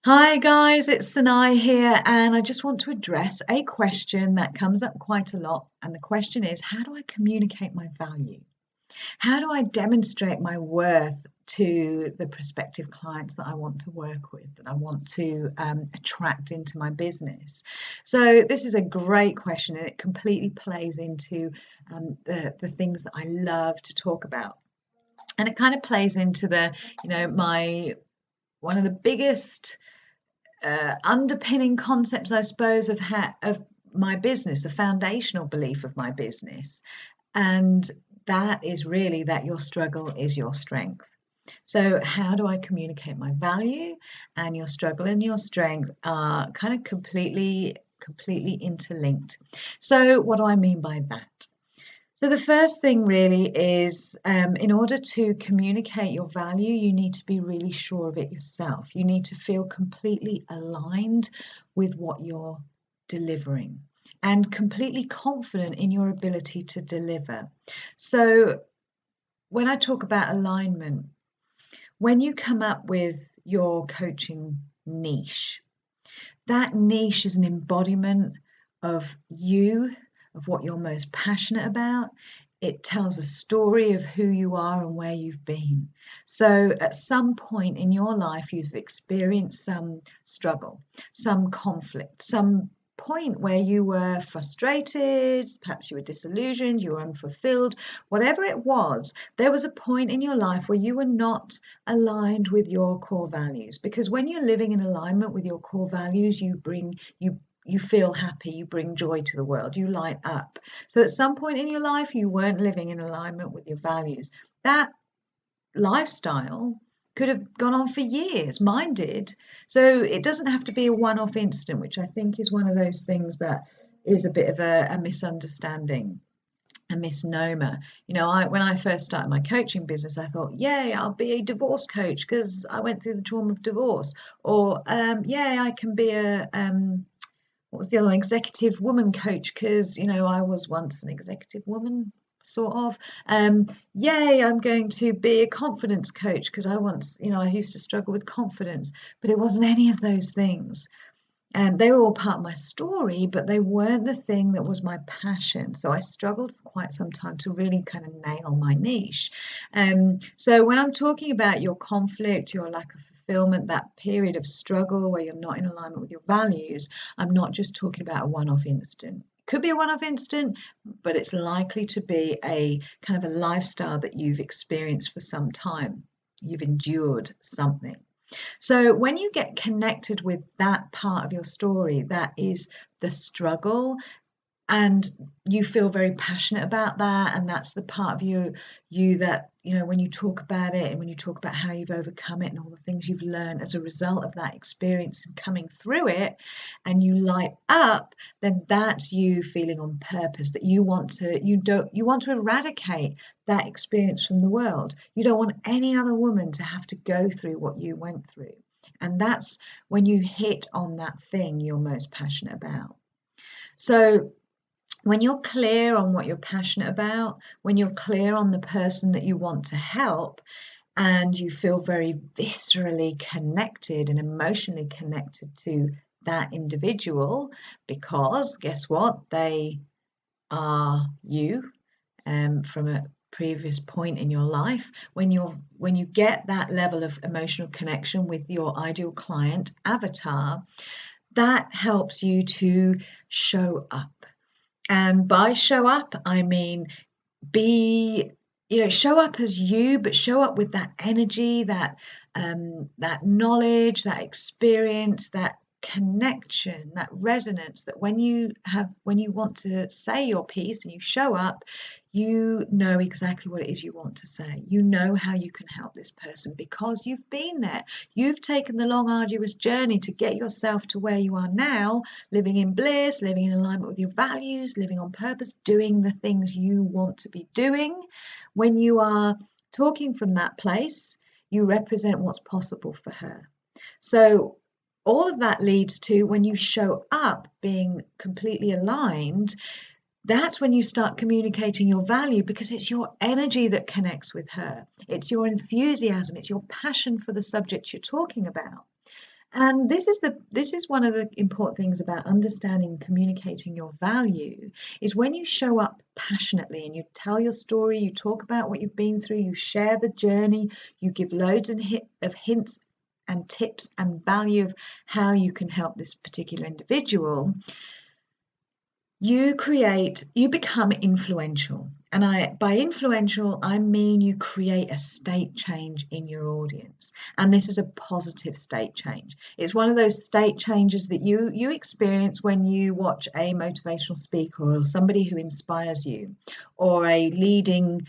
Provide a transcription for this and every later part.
Hi guys, it's Sanai here, and I just want to address a question that comes up quite a lot. And the question is, how do I communicate my value? How do I demonstrate my worth to the prospective clients that I want to work with, that I want to attract into my business? So this is a great question, and it completely plays into the things that I love to talk about. And it kind of plays into my one of the biggest underpinning concepts, I suppose, of my business, the foundational belief of my business, and that is really that your struggle is your strength. So, how do I communicate my value? And your struggle and your strength are kind of completely interlinked. So, what do I mean by that? So the first thing really is, in order to communicate your value, you need to be really sure of it yourself. You need to feel completely aligned with what you're delivering and completely confident in your ability to deliver. So when I talk about alignment, when you come up with your coaching niche, that niche is an embodiment of you, of what you're most passionate about. It tells a story of who you are and where you've been. So at some point in your life, you've experienced some struggle, some conflict, some point where you were frustrated, perhaps you were disillusioned, you were unfulfilled, whatever it was, there was a point in your life where you were not aligned with your core values. Because when you're living in alignment with your core values, you feel happy, you bring joy to the world, you light up. So at some point in your life, you weren't living in alignment with your values. That lifestyle could have gone on for years. Mine did. So it doesn't have to be a one-off incident, which I think is one of those things that is a bit of a misunderstanding, a misnomer. When I first started my coaching business, I thought, yay, I'll be a divorce coach because I went through the trauma of divorce. Or, yay, I can be a what was the other one? Executive woman coach, because I was once an executive woman, sort of. Yay, I'm going to be a confidence coach because I used to struggle with confidence, but it wasn't any of those things. And they were all part of my story, but they weren't the thing that was my passion. So I struggled for quite some time to really kind of nail my niche. So when I'm talking about your conflict, your lack of fulfillment, that period of struggle where you're not in alignment with your values, I'm not just talking about a one-off incident. Could be a one-off incident, but it's likely to be a kind of a lifestyle that you've experienced for some time. You've endured something. So when you get connected with that part of your story, that is the struggle, and you feel very passionate about that, and that's the part of you that, when you talk about it and when you talk about how you've overcome it and all the things you've learned as a result of that experience and coming through it, and you light up, then that's you feeling on purpose, that you want to eradicate that experience from the world. You don't want any other woman to have to go through what you went through. And that's when you hit on that thing you're most passionate about. So when you're clear on what you're passionate about, when you're clear on the person that you want to help, and you feel very viscerally connected and emotionally connected to that individual, because guess what? They are you, from a previous point in your life. When you get that level of emotional connection with your ideal client avatar, that helps you to show up. And by show up, I mean show up as you, but show up with that energy, that knowledge, that experience, that connection, that resonance, that when you want to say your piece and you show up, you know exactly what it is you want to say. You know how you can help this person because you've been there. You've taken the long, arduous journey to get yourself to where you are now, living in bliss, living in alignment with your values, living on purpose, doing the things you want to be doing. When you are talking from that place, you represent what's possible for her. So all of that leads to, when you show up being completely aligned, that's when you start communicating your value, because it's your energy that connects with her. It's your enthusiasm. It's your passion for the subject you're talking about. And this is one of the important things about understanding, communicating your value, is when you show up passionately and you tell your story, you talk about what you've been through, you share the journey, you give loads of hints and tips and value of how you can help this particular individual. You become influential. And by influential, I mean you create a state change in your audience. And this is a positive state change. It's one of those state changes that you experience when you watch a motivational speaker or somebody who inspires you, or a leading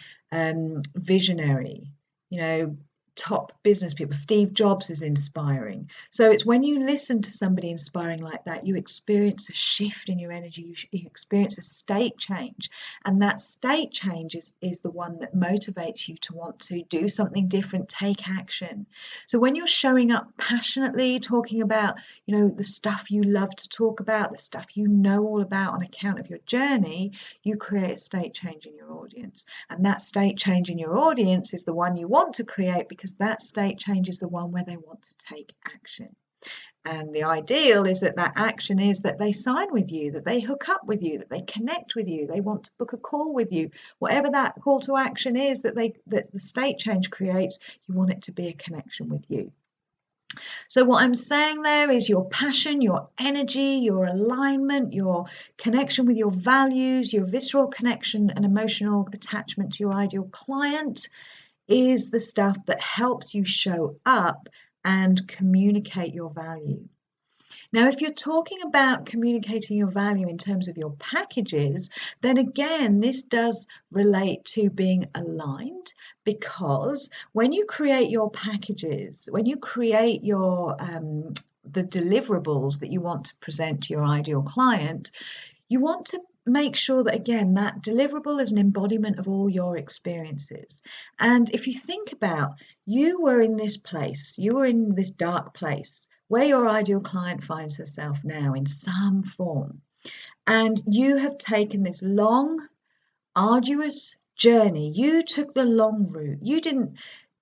visionary, you know, top business people. Steve Jobs is inspiring. So it's when you listen to somebody inspiring like that, you experience a shift in your energy, you experience a state change. And that state change is the one that motivates you to want to do something different, take action. So when you're showing up passionately, talking about, the stuff you love to talk about, the stuff you know all about on account of your journey, you create a state change in your audience. And that state change in your audience is the one you want to create, because that state change is the one where they want to take action. And the ideal is that action is that they sign with you, that they hook up with you, that they connect with you, they want to book a call with you. Whatever that call to action is that the state change creates, you want it to be a connection with you. So what I'm saying there is your passion, your energy, your alignment, your connection with your values, your visceral connection and emotional attachment to your ideal client is the stuff that helps you show up and communicate your value. Now, if you're talking about communicating your value in terms of your packages, then again, this does relate to being aligned, because when you create your packages, when you create your the deliverables that you want to present to your ideal client, you want to make sure that, again, that deliverable is an embodiment of all your experiences. And if you think about, you were in this place, you were in this dark place where your ideal client finds herself now in some form, and you have taken this long, arduous journey. You took the long route. You didn't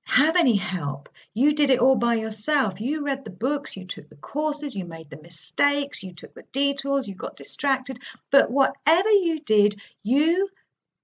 have any help. You did it all by yourself. You read the books, you took the courses, you made the mistakes, you took the detours, you got distracted. But whatever you did, you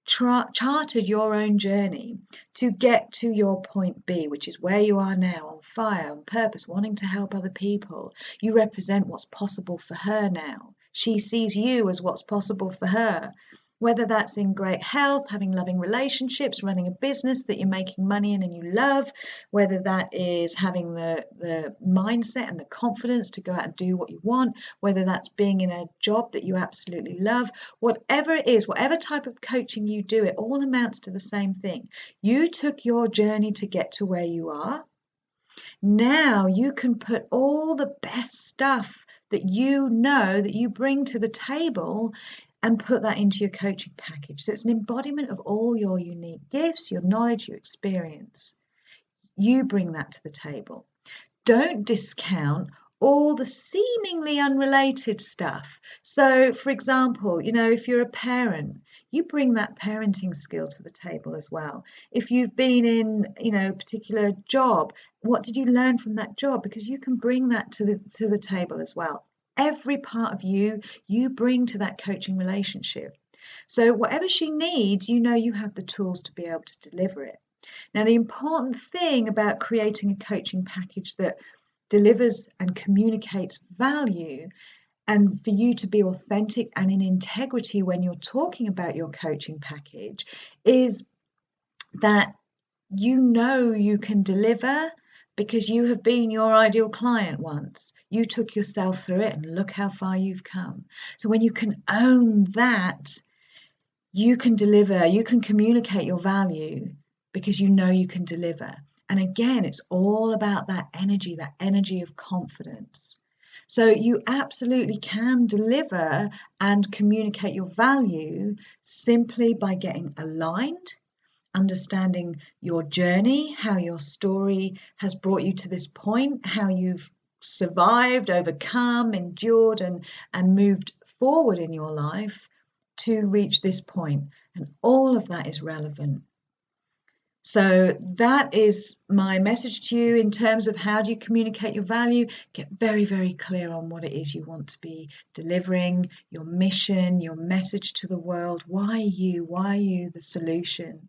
charted your own journey to get to your point B, which is where you are now, on fire, on purpose, wanting to help other people. You represent what's possible for her now. She sees you as what's possible for her. Whether that's in great health, having loving relationships, running a business that you're making money in and you love, whether that is having the mindset and the confidence to go out and do what you want, whether that's being in a job that you absolutely love, whatever it is, whatever type of coaching you do, it all amounts to the same thing. You took your journey to get to where you are. Now you can put all the best stuff that you know that you bring to the table and put that into your coaching package. So it's an embodiment of all your unique gifts, your knowledge, your experience. You bring that to the table. Don't discount all the seemingly unrelated stuff. So, for example, if you're a parent, you bring that parenting skill to the table as well. If you've been in, a particular job, what did you learn from that job? Because you can bring that to the table as well. Every part of you bring to that coaching relationship. So whatever she needs, you have the tools to be able to deliver it. Now, the important thing about creating a coaching package that delivers and communicates value, and for you to be authentic and in integrity when you're talking about your coaching package, is that you can deliver, because you have been your ideal client once. You took yourself through it and look how far you've come. So when you can own that, you can deliver, you can communicate your value, because you can deliver. And again, it's all about that energy of confidence. So you absolutely can deliver and communicate your value simply by getting aligned, understanding your journey, how your story has brought you to this point, how you've survived, overcome, endured, and moved forward in your life to reach this point. And all of that is relevant. So that is my message to you in terms of how do you communicate your value. Get very, very clear on what it is you want to be delivering, your mission, your message to the world. Why you? Why are you the solution?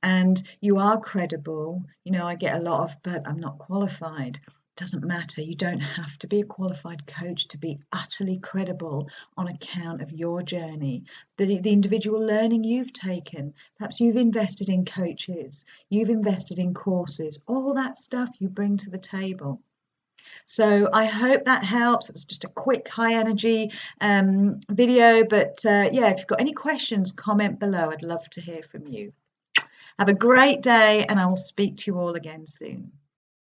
And you are credible. I get a lot of, but I'm not qualified. Doesn't matter. You don't have to be a qualified coach to be utterly credible on account of your journey, the individual learning you've taken. Perhaps you've invested in coaches, you've invested in courses, all that stuff you bring to the table. So I hope that helps. It was just a quick high energy video, but yeah, if you've got any questions, comment below. I'd love to hear from you. Have a great day, and I will speak to you all again soon.